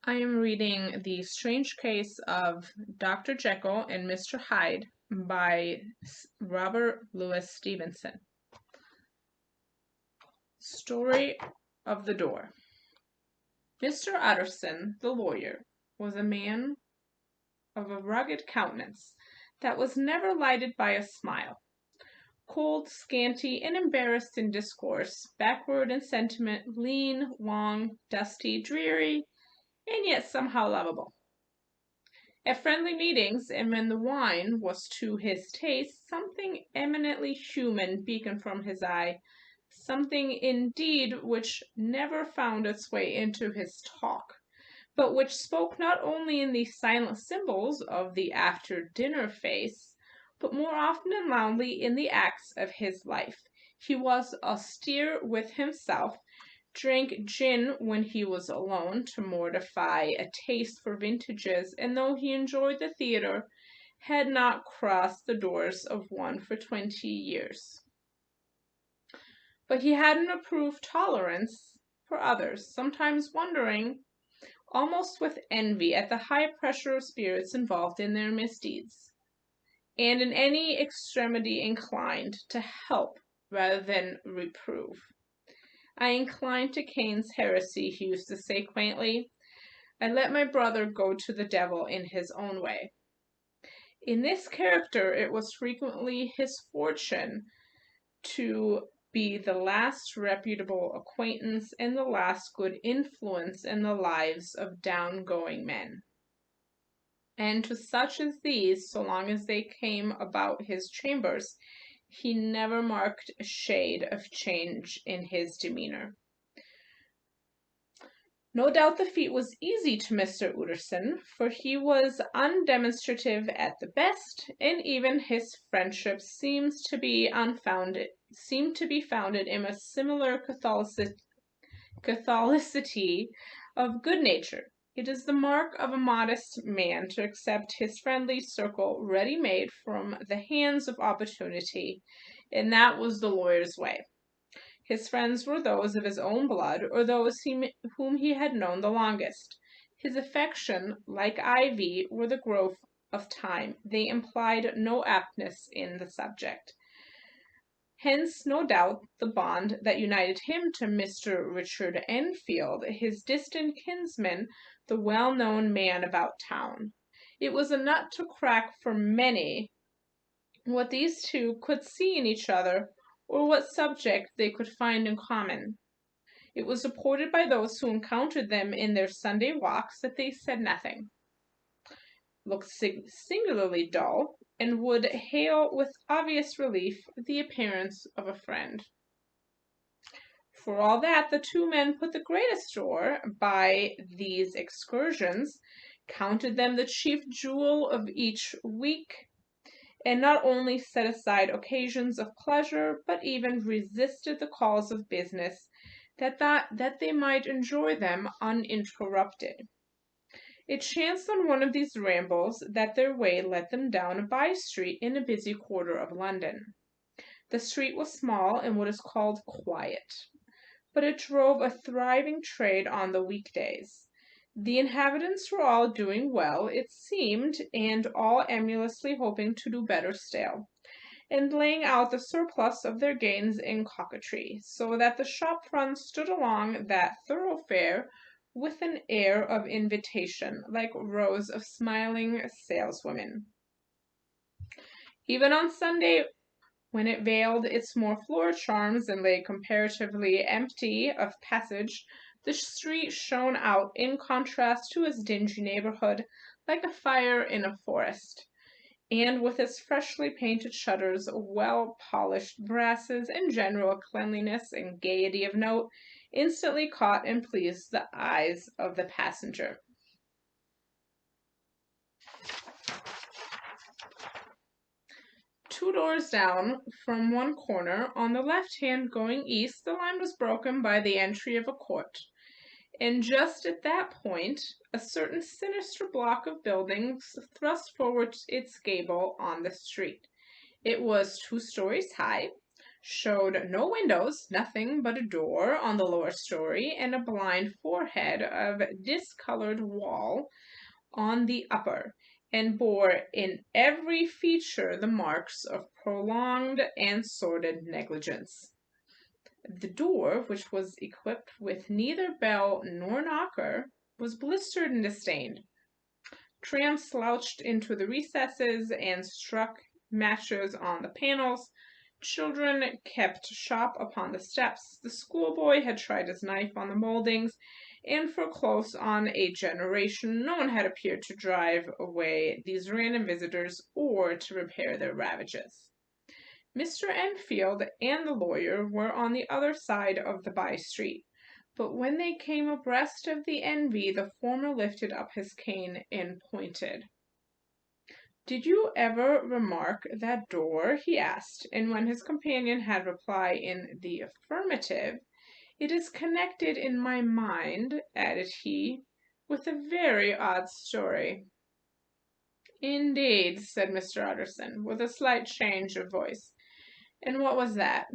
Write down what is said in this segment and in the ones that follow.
I am reading The Strange Case of Dr. Jekyll and Mr. Hyde by Robert Louis Stevenson. Story of the Door. Mr. Utterson, the lawyer, was a man of a rugged countenance that was never lighted by a smile. Cold, scanty, and embarrassed in discourse, backward in sentiment, lean, long, dusty, dreary, and yet somehow lovable. At friendly meetings, and when the wine was to his taste, something eminently human beaconed from his eye, something indeed which never found its way into his talk, but which spoke not only in the silent symbols of the after-dinner face, but more often and loudly in the acts of his life. He was austere with himself, drank gin when he was alone to mortify a taste for vintages, and though he enjoyed the theatre, had not crossed the doors of one for 20 years. But he had an approved tolerance for others, sometimes wondering, almost with envy, at the high pressure of spirits involved in their misdeeds, and in any extremity inclined to help rather than reprove. I incline to Cain's heresy, he used to say quaintly. I let my brother go to the devil in his own way. In this character, it was frequently his fortune to be the last reputable acquaintance and the last good influence in the lives of down-going men. And to such as these, so long as they came about his chambers, he never marked a shade of change in his demeanor. No doubt the feat was easy to Mr. Utterson, for he was undemonstrative at the best, and even his friendship seemed to be founded in a similar catholicity of good nature. It is the mark of a modest man to accept his friendly circle ready-made from the hands of opportunity, and that was the lawyer's way. His friends were those of his own blood, or those whom he had known the longest. His affection, like ivy, were the growth of time. They implied no aptness in the subject. Hence, no doubt, the bond that united him to Mr. Richard Enfield, his distant kinsman, the well-known man about town. It was a nut to crack for many what these two could see in each other, or what subject they could find in common. It was reported by those who encountered them in their Sunday walks that they said nothing, looked singularly dull, and would hail with obvious relief the appearance of a friend. For all that, the two men put the greatest store by these excursions, counted them the chief jewel of each week, and not only set aside occasions of pleasure, but even resisted the calls of business, that they might enjoy them uninterrupted. It chanced on one of these rambles that their way led them down a by-street in a busy quarter of London. The street was small and what is called quiet, but it drove a thriving trade on the weekdays. The inhabitants were all doing well, it seemed, and all emulously hoping to do better still, and laying out the surplus of their gains in coquetry, so that the shop fronts stood along that thoroughfare with an air of invitation, like rows of smiling saleswomen. Even on Sunday, when it veiled its more florid charms and lay comparatively empty of passage, the street shone out, in contrast to its dingy neighborhood, like a fire in a forest, and with its freshly painted shutters, well-polished brasses, and general cleanliness and gaiety of note, instantly caught and pleased the eyes of the passenger. Two doors down from one corner, on the left hand going east, the line was broken by the entry of a court. And just at that point, a certain sinister block of buildings thrust forward its gable on the street. It was 2 stories high, showed no windows, nothing but a door on the lower story, and a blind forehead of discolored wall on the upper, and bore in every feature the marks of prolonged and sordid negligence. The door, which was equipped with neither bell nor knocker, was blistered and disdained. Tramps slouched into the recesses and struck matches on the panels. Children kept shop upon the steps. The schoolboy had tried his knife on the moldings, and for close on a generation no one had appeared to drive away these random visitors or to repair their ravages. Mr. Enfield and the lawyer were on the other side of the by-street, but when they came abreast of the Envy, the former lifted up his cane and pointed. "Did you ever remark that door?" he asked, and when his companion had replied in the affirmative, "It is connected in my mind," added he, "with a very odd story." "Indeed," said Mr. Utterson, with a slight change of voice. "And what was that?"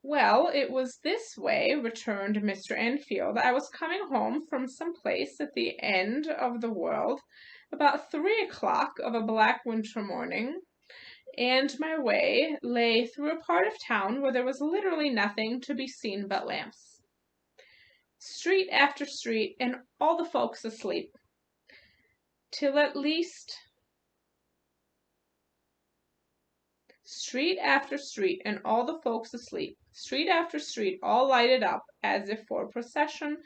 "Well, it was this way," returned Mr. Enfield. "I was coming home from some place at the end of the world about 3 o'clock of a black winter morning, and my way lay through a part of town where there was literally nothing to be seen but lamps. Street after street, and all the folks asleep, till at least street after street, and all the folks asleep, street after street, all lighted up as if for a procession,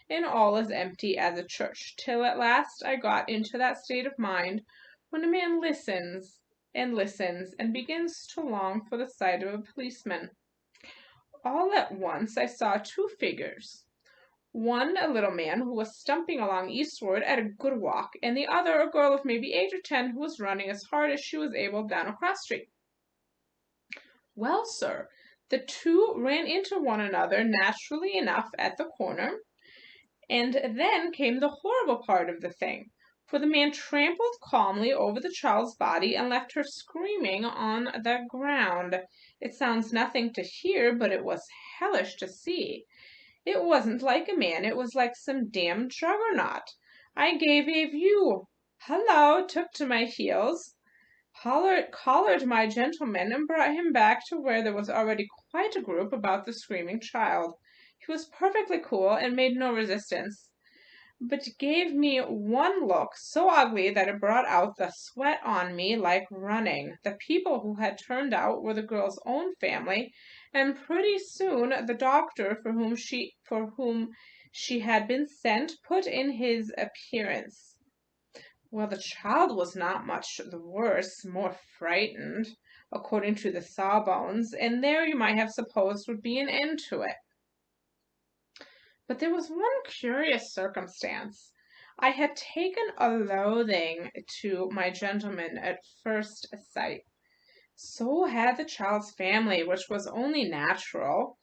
and all as empty as a church, till at last I got into that state of mind when a man listens and begins to long for the sight of a policeman. All at once I saw two figures, one a little man who was stumping along eastward at a good walk, and the other a girl of maybe 8 or 10 who was running as hard as she was able down a cross street. Well, sir, the two ran into one another naturally enough at the corner, and then came the horrible part of the thing, for the man trampled calmly over the child's body and left her screaming on the ground. It sounds nothing to hear, but it was hellish to see. It wasn't like a man, it was like some damned juggernaut. I gave a view, hullo, took to my heels, collared my gentleman, and brought him back to where there was already quite a group about the screaming child. He was perfectly cool and made no resistance, but gave me one look so ugly that it brought out the sweat on me like running. The people who had turned out were the girl's own family, and pretty soon the doctor for whom she had been sent put in his appearance. Well, the child was not much the worse, more frightened, according to the sawbones, and there you might have supposed would be an end to it. But there was one curious circumstance. I had taken a loathing to my gentleman at first sight. So had the child's family, which was only natural.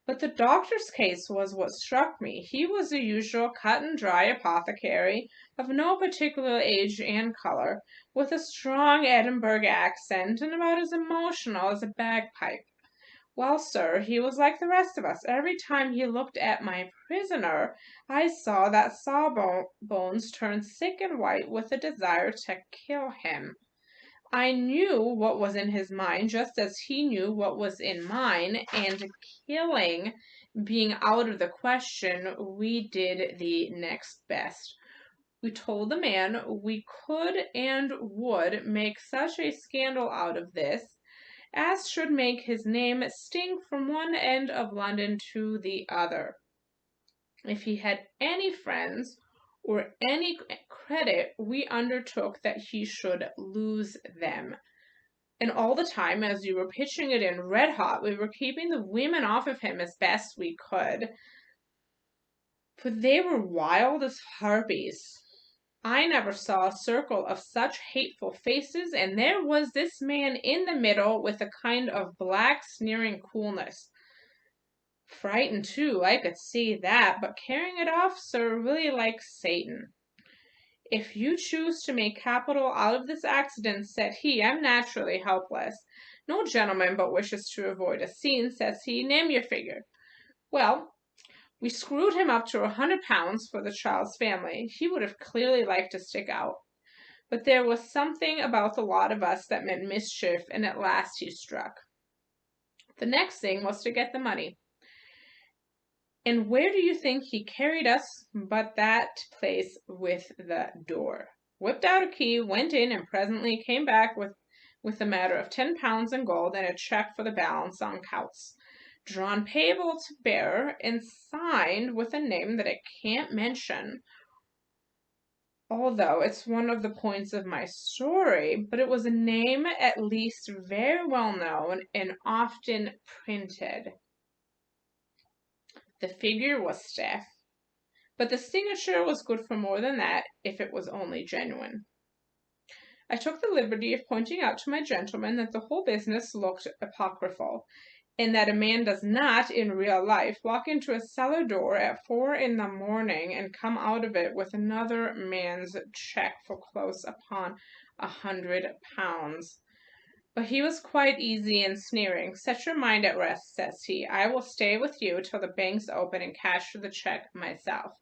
But the doctor's case was what struck me. He was the usual cut-and-dry apothecary, of no particular age and color, with a strong Edinburgh accent, and about as emotional as a bagpipe. Well, sir, he was like the rest of us. Every time he looked at my prisoner, I saw that sawbones turn sick and white with a desire to kill him. I knew what was in his mind just as he knew what was in mine, and killing being out of the question, we did the next best. We told the man we could and would make such a scandal out of this as should make his name sting from one end of London to the other. If he had any friends or any credit, we undertook that he should lose them. And all the time, as you were pitching it in red hot, we were keeping the women off of him as best we could, for they were wild as harpies. I never saw a circle of such hateful faces, and there was this man in the middle with a kind of black sneering coolness. Frightened too, I could see that, but carrying it off, sir, really like Satan. If you choose to make capital out of this accident, said he, I'm naturally helpless. No gentleman but wishes to avoid a scene, says he. Name your figure. Well, we screwed him up to £100 for the child's family. He would have clearly liked to stick out. But there was something about the lot of us that meant mischief, and at last he struck. The next thing was to get the money. And where do you think he carried us but that place with the door? Whipped out a key, went in, and presently came back with a matter of £10 in gold and a cheque for the balance on Coutts, drawn payable to bearer and signed with a name that I can't mention, although it's one of the points of my story, but it was a name at least very well known and often printed. The figure was stiff, but the signature was good for more than that if it was only genuine. I took the liberty of pointing out to my gentleman that the whole business looked apocryphal, and that a man does not, in real life, walk into a cellar door at 4 in the morning and come out of it with another man's cheque for close upon £100. But he was quite easy and sneering. Set your mind at rest, says he. I will stay with you till the banks open and cash the cheque myself.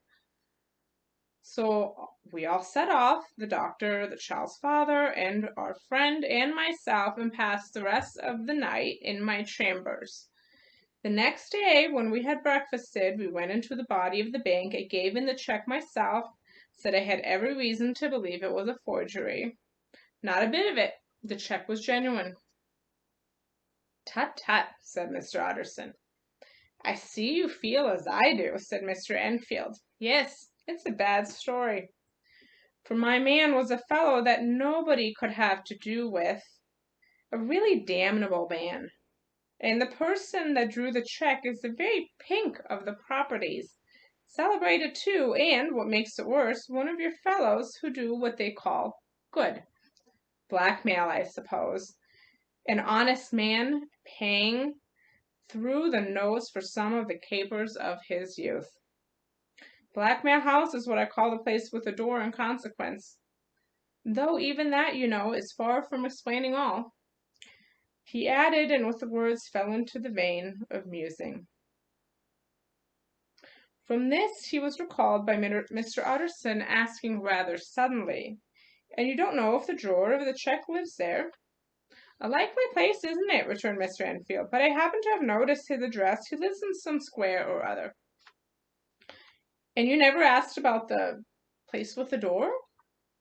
So we all set off, the doctor, the child's father, and our friend, and myself, and passed the rest of the night in my chambers. The next day, when we had breakfasted, we went into the body of the bank. I gave in the cheque myself, said I had every reason to believe it was a forgery. Not a bit of it. The cheque was genuine. Tut, tut, said Mr. Utterson. I see you feel as I do, said Mr. Enfield. Yes, it's a bad story. For my man was a fellow that nobody could have to do with, a really damnable man. And the person that drew the cheque is the very pink of the properties. Celebrated too, and, what makes it worse, one of your fellows who do what they call good. Blackmail, I suppose. An honest man paying through the nose for some of the capers of his youth. Blackmail House is what I call the place with the door in consequence. Though even that, you know, is far from explaining all. He added, and with the words fell into the vein of musing. From this he was recalled by Mr. Utterson asking rather suddenly, And you don't know if the drawer of the cheque lives there? A likely place, isn't it? Returned Mr. Enfield. But I happen to have noticed his address. He lives in some square or other. And you never asked about the place with the door?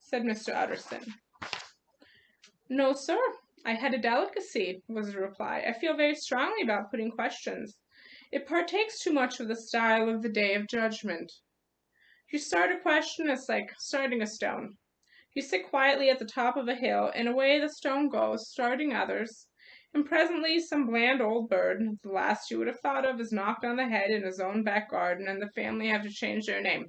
Said Mr. Utterson. No, sir. I had a delicacy, was the reply. I feel very strongly about putting questions. It partakes too much of the style of the Day of Judgment. You start a question, it's like starting a stone. You sit quietly at the top of a hill, and away the stone goes, starting others, and presently some bland old bird, the last you would have thought of, is knocked on the head in his own back garden, and the family have to change their name.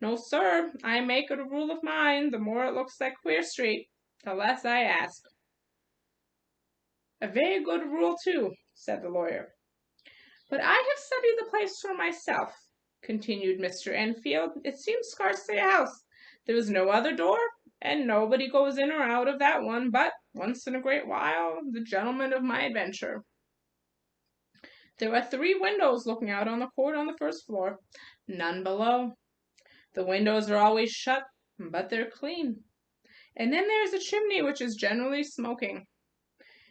No, sir, I make it a rule of mine, the more it looks like Queer Street, the less I ask. A very good rule, too, said the lawyer. But I have studied the place for myself, continued Mr. Enfield. It seems scarcely a house. There is no other door, and nobody goes in or out of that one but, once in a great while, the gentleman of my adventure. There are 3 windows looking out on the court on the first floor, none below. The windows are always shut, but they're clean. And then there is a chimney which is generally smoking.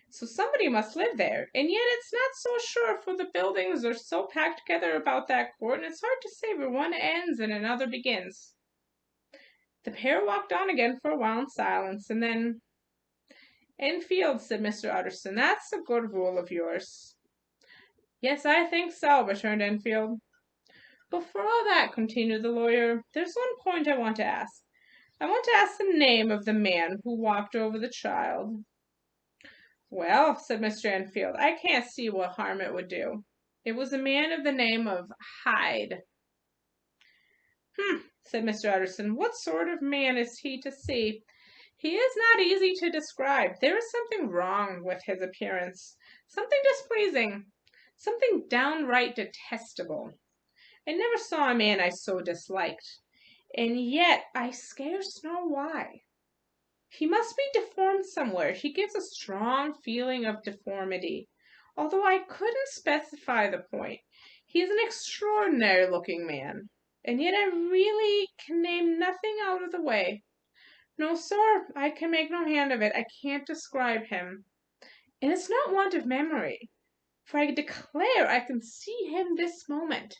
So somebody must live there, and yet it's not so sure, for the buildings are so packed together about that court, and it's hard to say where one ends and another begins. The pair walked on again for a while in silence, and then, Enfield, said Mr. Utterson, that's a good rule of yours. Yes, I think so, returned Enfield. But for all that, continued the lawyer, there's one point I want to ask. I want to ask the name of the man who walked over the child. Well, said Mr. Enfield, I can't see what harm it would do. It was a man of the name of Hyde. Said Mr. Utterson. What sort of man is he to see? He is not easy to describe. There is something wrong with his appearance, something displeasing, something downright detestable. I never saw a man I so disliked, and yet I scarce know why. He must be deformed somewhere. He gives a strong feeling of deformity, although I couldn't specify the point. He is an extraordinary-looking man, and yet I really can name nothing out of the way. No, sir, I can make no hand of it. I can't describe him. And it's not want of memory, for I declare I can see him this moment.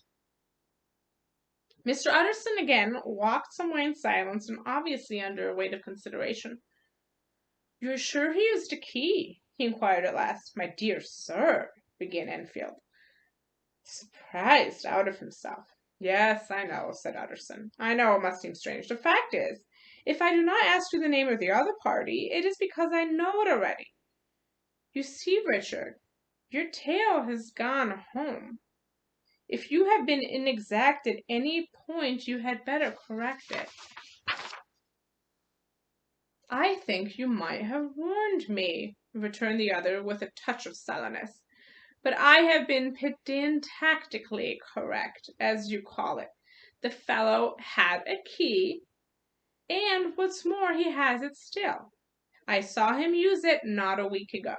Mr. Utterson again walked some way in silence and obviously under a weight of consideration. "You're sure he used a key?" he inquired at last. "My dear sir," began Enfield, surprised out of himself. "Yes, I know," said Utterson. "I know it must seem strange. The fact is, if I do not ask you the name of the other party, it is because I know it already. You see, Richard, your tale has gone home. If you have been inexact at any point, you had better correct it." "I think you might have warned me," returned the other with a touch of sullenness. "But I have been pedantically correct, as you call it. The fellow had a key, and what's more, he has it still. I saw him use it not a week ago."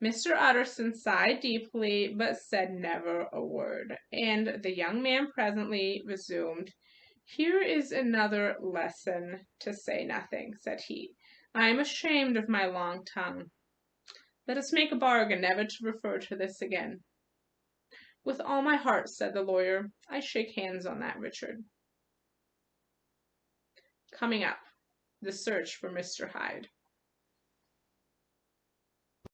Mr. Utterson sighed deeply, but said never a word, and the young man presently resumed. "Here is another lesson to say nothing," said he. "I am ashamed of my long tongue. Let us make a bargain never to refer to this again." "With all my heart," said the lawyer. "I shake hands on that, Richard." Coming up, the search for Mr. Hyde.